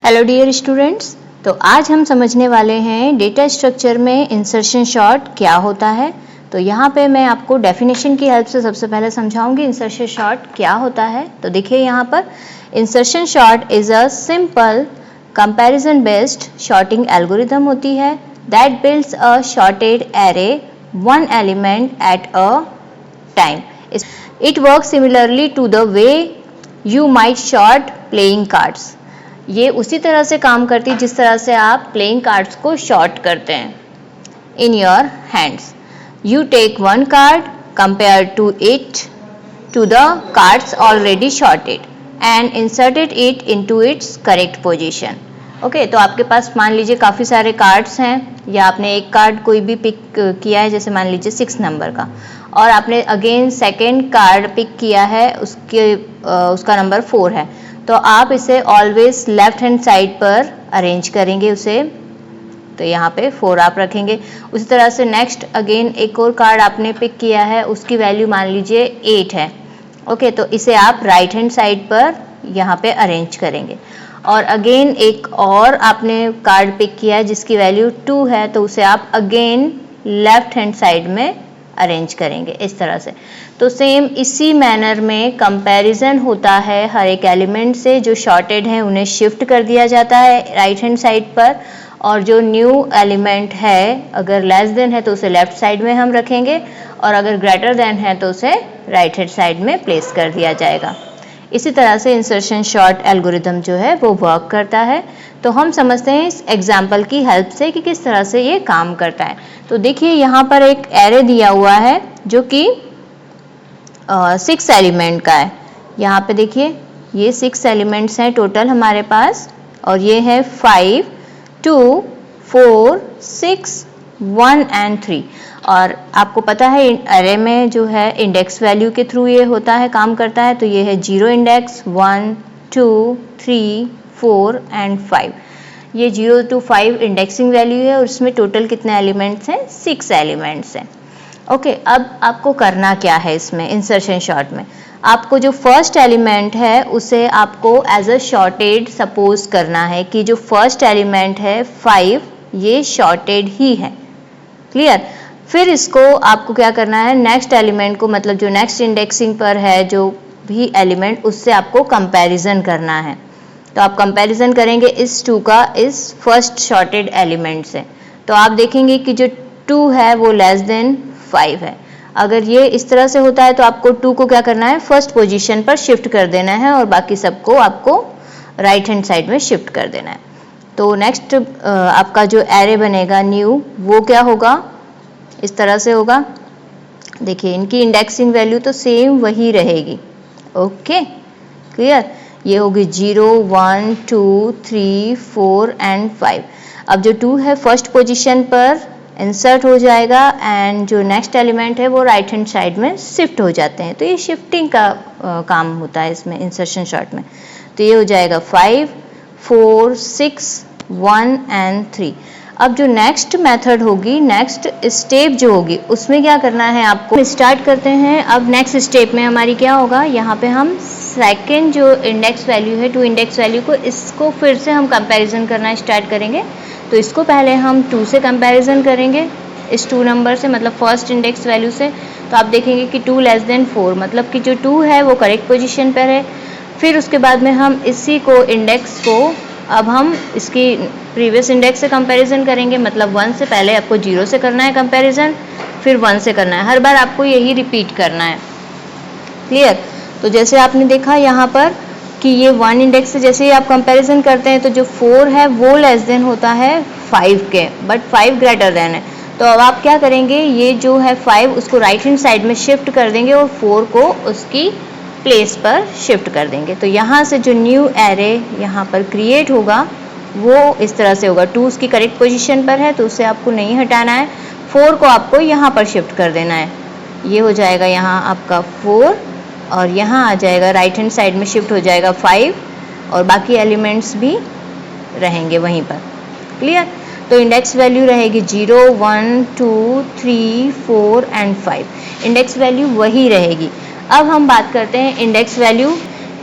Hello dear students, तो आज हम समझने वाले हैं डेटा स्ट्रक्चर में इंसर्शन सॉर्ट क्या होता है। तो यहाँ पे मैं आपको डेफिनेशन की हेल्प से सबसे पहले समझाऊंगी इंसर्शन सॉर्ट क्या होता है। तो देखिए यहाँ पर insertion sort is a simple comparison based sorting algorithm होती है that builds a sorted array one element at a time. It works similarly to the way you might sort playing cards. ये उसी तरह से काम करती है जिस तरह से आप प्लेइंग कार्ड्स को शॉर्ट करते हैं। In your hands you take one card compare to it to the cards already sorted and inserted it into its correct position. Okay, तो आपके पास मान लीजिए काफ़ी सारे कार्ड्स हैं या आपने एक कार्ड कोई भी पिक किया है, जैसे मान लीजिए 6 नंबर का, और आपने अगेन सेकेंड कार्ड पिक किया है उसका नंबर 4 है, तो आप इसे ऑलवेज लेफ्ट हैंड साइड पर अरेंज करेंगे उसे। तो यहाँ पे 4 आप रखेंगे। उसी तरह से नेक्स्ट अगेन एक और कार्ड आपने पिक किया है, उसकी वैल्यू मान लीजिए 8 है। ओके, तो इसे आप राइट हैंड साइड पर यहाँ पे अरेंज करेंगे। और अगेन एक और आपने कार्ड पिक किया है जिसकी वैल्यू 2 है, तो उसे आप अगेन लेफ्ट हैंड साइड में अरेंज करेंगे इस तरह से। तो सेम इसी मैनर में कंपैरिजन होता है हर एक एलिमेंट से। जो शॉर्टेड हैं उन्हें शिफ्ट कर दिया जाता है राइट हैंड साइड पर, और जो न्यू एलिमेंट है अगर लेस देन है तो उसे लेफ्ट साइड में हम रखेंगे, और अगर ग्रेटर देन है तो उसे राइट हैंड साइड में प्लेस कर दिया जाएगा। इसी तरह से इंसर्शन सॉर्ट एल्गोरिथम जो है वो वर्क करता है। तो हम समझते हैं इस एग्जाम्पल की हेल्प से कि किस तरह से ये काम करता है। तो देखिए यहाँ पर एक एरे दिया हुआ है जो कि 6 एलिमेंट का है। यहाँ पे देखिए ये 6 एलिमेंट्स हैं टोटल हमारे पास, और ये है 5, 2, 4, 6, 1 एंड 3। और आपको पता है एरे में जो है इंडेक्स वैल्यू के थ्रू ये होता है, काम करता है। तो ये है 0 इंडेक्स, 1, 2, 3, 4 एंड 5। ये 0 to 5 इंडेक्सिंग वैल्यू है और इसमें टोटल कितने एलिमेंट्स हैं? 6 एलिमेंट्स हैं। ओके, अब आपको करना क्या है इसमें इंसर्शन सॉर्ट में? आपको जो फर्स्ट एलिमेंट है उसे आपको एज अ शॉर्टेड सपोज करना है कि जो फर्स्ट एलिमेंट है 5 ये शॉर्टेड ही है। क्लियर? फिर इसको आपको क्या करना है, नेक्स्ट एलिमेंट को, मतलब जो नेक्स्ट इंडेक्सिंग पर है जो भी एलिमेंट, उससे आपको कंपैरिजन करना है। तो आप कंपैरिजन करेंगे इस 2 का इस फर्स्ट शॉर्टेड एलिमेंट से। तो आप देखेंगे कि जो 2 है वो लेस देन 5 है। अगर ये इस तरह से होता है तो आपको 2 को क्या करना है, फर्स्ट पोजीशन पर शिफ्ट कर देना है, और बाकी सबको आपको राइट हैंड साइड में शिफ्ट कर देना है। तो नेक्स्ट आपका जो एरे बनेगा न्यू, वो क्या होगा, इस तरह से होगा। देखिए इनकी इंडेक्सिंग वैल्यू तो सेम वही रहेगी। Okay, clear? ये होगी 0, 1, 2, 3, 4 एंड 5। अब जो 2 है फर्स्ट पोजीशन पर इंसर्ट हो जाएगा, एंड जो नेक्स्ट एलिमेंट है वो राइट हैंड साइड में शिफ्ट हो जाते हैं। तो ये शिफ्टिंग का काम होता है इसमें इंसर्शन सॉर्ट में। तो ये हो जाएगा 5, 4, 6, 1 एंड 3। अब जो नेक्स्ट मेथड होगी, नेक्स्ट स्टेप जो होगी, उसमें क्या करना है आपको, स्टार्ट करते हैं। अब नेक्स्ट स्टेप में हमारी क्या होगा, यहाँ पे हम सेकेंड जो इंडेक्स वैल्यू है 2 इंडेक्स वैल्यू को, इसको फिर से हम कंपैरिजन करना स्टार्ट करेंगे। तो इसको पहले हम 2 से कंपैरिजन करेंगे, इस 2 नंबर से, मतलब फर्स्ट इंडेक्स वैल्यू से। तो आप देखेंगे कि 2 लेस देन 4, मतलब कि जो 2 है वो करेक्ट पोजीशन पर है। फिर उसके बाद में हम इसी को इंडेक्स को अब हम इसकी प्रीवियस इंडेक्स से कंपैरिजन करेंगे, मतलब 1 से, पहले आपको 0 से करना है कंपैरिजन, फिर 1 से करना है। हर बार आपको यही रिपीट करना है। क्लियर? तो जैसे आपने देखा यहाँ पर कि ये 1 इंडेक्स से जैसे ही आप कंपैरिजन करते हैं तो जो 4 है वो लेस देन होता है 5 के, बट 5 ग्रेटर देन है। तो अब आप क्या करेंगे, ये जो है 5 उसको राइट हैंड साइड में शिफ्ट कर देंगे और 4 को उसकी प्लेस पर शिफ्ट कर देंगे। तो यहाँ से जो न्यू एरे यहाँ पर क्रिएट होगा वो इस तरह से होगा। 2 उसकी करेक्ट पोजीशन पर है तो उसे आपको नहीं हटाना है, 4 को आपको यहाँ पर शिफ्ट कर देना है। ये हो जाएगा यहाँ आपका 4, और यहाँ आ जाएगा राइट हैंड साइड में शिफ्ट हो जाएगा 5, और बाकी एलिमेंट्स भी रहेंगे वहीं पर। क्लियर? तो इंडेक्स वैल्यू रहेगी 0, 1, 2, 3, 4 एंड 5। इंडेक्स वैल्यू वही रहेगी। अब हम बात करते हैं इंडेक्स वैल्यू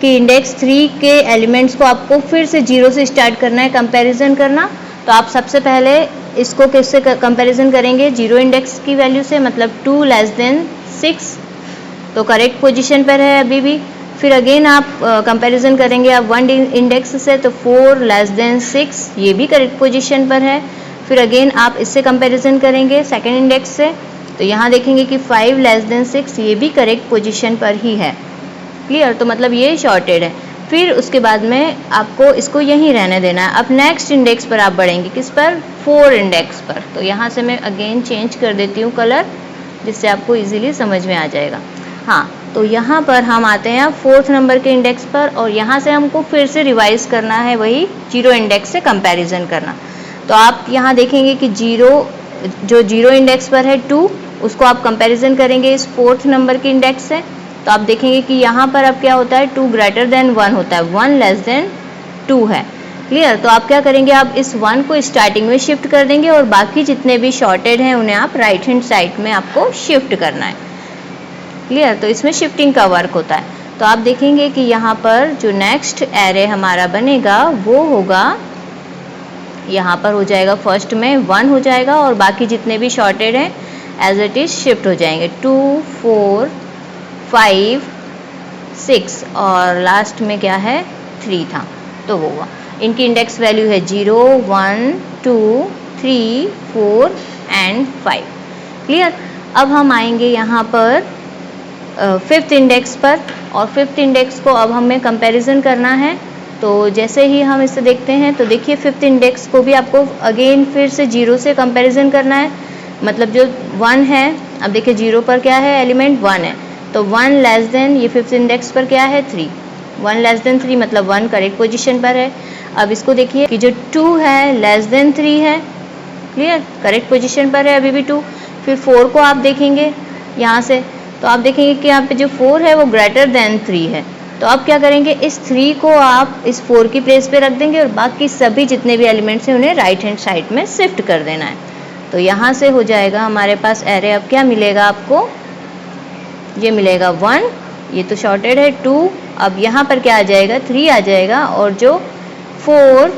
कि इंडेक्स 3 के एलिमेंट्स को आपको फिर से 0 से स्टार्ट करना है कंपैरिजन करना, तो आप सबसे पहले इसको किससे कंपैरिजन करेंगे? 0 इंडेक्स की वैल्यू से, मतलब 2 लेस देन 6, तो करेक्ट पोजीशन पर है अभी भी। फिर अगेन आप कंपैरिजन करेंगे आप 1 इंडेक्स से, तो 4 लेस देन 6, ये भी करेक्ट पोजीशन पर है। फिर अगेन आप इससे कंपैरिजन करेंगे सेकंड इंडेक्स से, तो यहाँ देखेंगे कि 5 लेस देन 6, ये भी करेक्ट पोजीशन पर ही है। क्लियर? तो मतलब ये शॉर्टेड है। फिर उसके बाद में आपको इसको यहीं रहने देना है। अब नेक्स्ट इंडेक्स पर आप बढ़ेंगे, किस पर? 4 इंडेक्स पर। तो यहाँ से मैं अगेन चेंज कर देती हूँ कलर, जिससे आपको इजीली समझ में आ जाएगा। हाँ, तो यहाँ पर हम आते हैं 4th नंबर के इंडेक्स पर, और यहाँ से हमको फिर से रिवाइज करना है, वही 0 इंडेक्स से कंपैरिजन करना। तो आप यहाँ देखेंगे कि जो 0 इंडेक्स पर है 2, उसको आप कंपैरिजन करेंगे इस 4th नंबर के इंडेक्स से, तो आप देखेंगे कि यहाँ पर अब क्या होता है? 2 ग्रेटर देन 1 होता है, 1 लेस देन 2 है। क्लियर? तो आप क्या करेंगे? आप इस 1 को स्टार्टिंग में शिफ्ट कर देंगे, और बाकी जितने भी शॉर्टेड हैं उन्हें आप राइट हैंड साइड में आपको शिफ्ट करना है। क्लियर? तो इसमें शिफ्टिंग का वर्क होता है। तो आप देखेंगे कि यहाँ पर जो नेक्स्ट एरे हमारा बनेगा वो होगा, यहाँ पर हो जाएगा फर्स्ट में 1 हो जाएगा, और बाकी जितने भी शॉर्टेड हैं एज इट इज शिफ्ट हो जाएंगे। 2, 4, 5, 6 और लास्ट में क्या है? 3 था, तो वो हुआ। इनकी इंडेक्स वैल्यू है 0, 1, 2, 3, 4 एंड 5। क्लियर? अब हम आएंगे यहाँ पर 5th इंडेक्स पर, और 5th इंडेक्स को अब हमें कंपैरिजन करना है। तो जैसे ही हम इसे देखते हैं, तो देखिए 5th इंडेक्स को भी आपको अगेन फिर से 0 से कंपैरिजन करना है, मतलब जो 1 है, अब देखिए 0 पर क्या है? एलिमेंट 1 है, तो 1 लेस देन, ये 5th इंडेक्स पर क्या है? 3, 1 लेस देन 3 मतलब 1 करेक्ट पोजीशन पर है। अब इसको देखिए कि जो 2 है लेस देन 3 है। क्लियर? करेक्ट पोजीशन पर है अभी भी 2। फिर 4 को आप देखेंगे यहाँ से, तो आप देखेंगे कि यहाँ पे जो 4 है वो ग्रेटर देन 3 है। तो अब क्या करेंगे? इस 3 को आप इस 4 की प्लेस पे रख देंगे, और बाकी सभी जितने भी एलिमेंट्स हैं उन्हें राइट हैंड साइड में शिफ्ट कर देना है। तो यहाँ से हो जाएगा हमारे पास एरे। अब क्या मिलेगा आपको? ये मिलेगा 1, ये तो शॉर्टेड है 2, अब यहाँ पर क्या आ जाएगा? 3 आ जाएगा, और जो 4,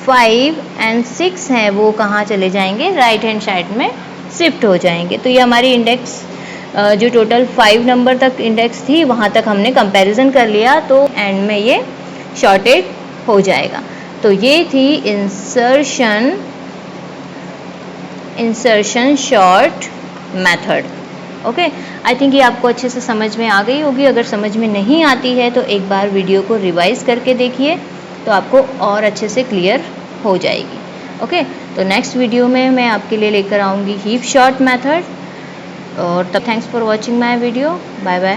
5 एंड 6 हैं वो कहाँ चले जाएंगे? राइट हैंड साइड में शिफ्ट हो जाएंगे। तो ये हमारी इंडेक्स जो टोटल 5 नंबर तक इंडेक्स थी वहाँ तक हमने कंपैरिजन कर लिया, तो एंड में ये शॉर्टेड हो जाएगा। तो ये थी insertion short method. Okay, I think ये आपको अच्छे से समझ में आ गई होगी। अगर समझ में नहीं आती है तो एक बार वीडियो को रिवाइज करके देखिए, तो आपको और अच्छे से क्लियर हो जाएगी। ओके, तो नेक्स्ट वीडियो में मैं आपके लिए लेकर आऊँगी हीप शॉर्ट मेथड। और तब thanks for watching my video. Bye bye.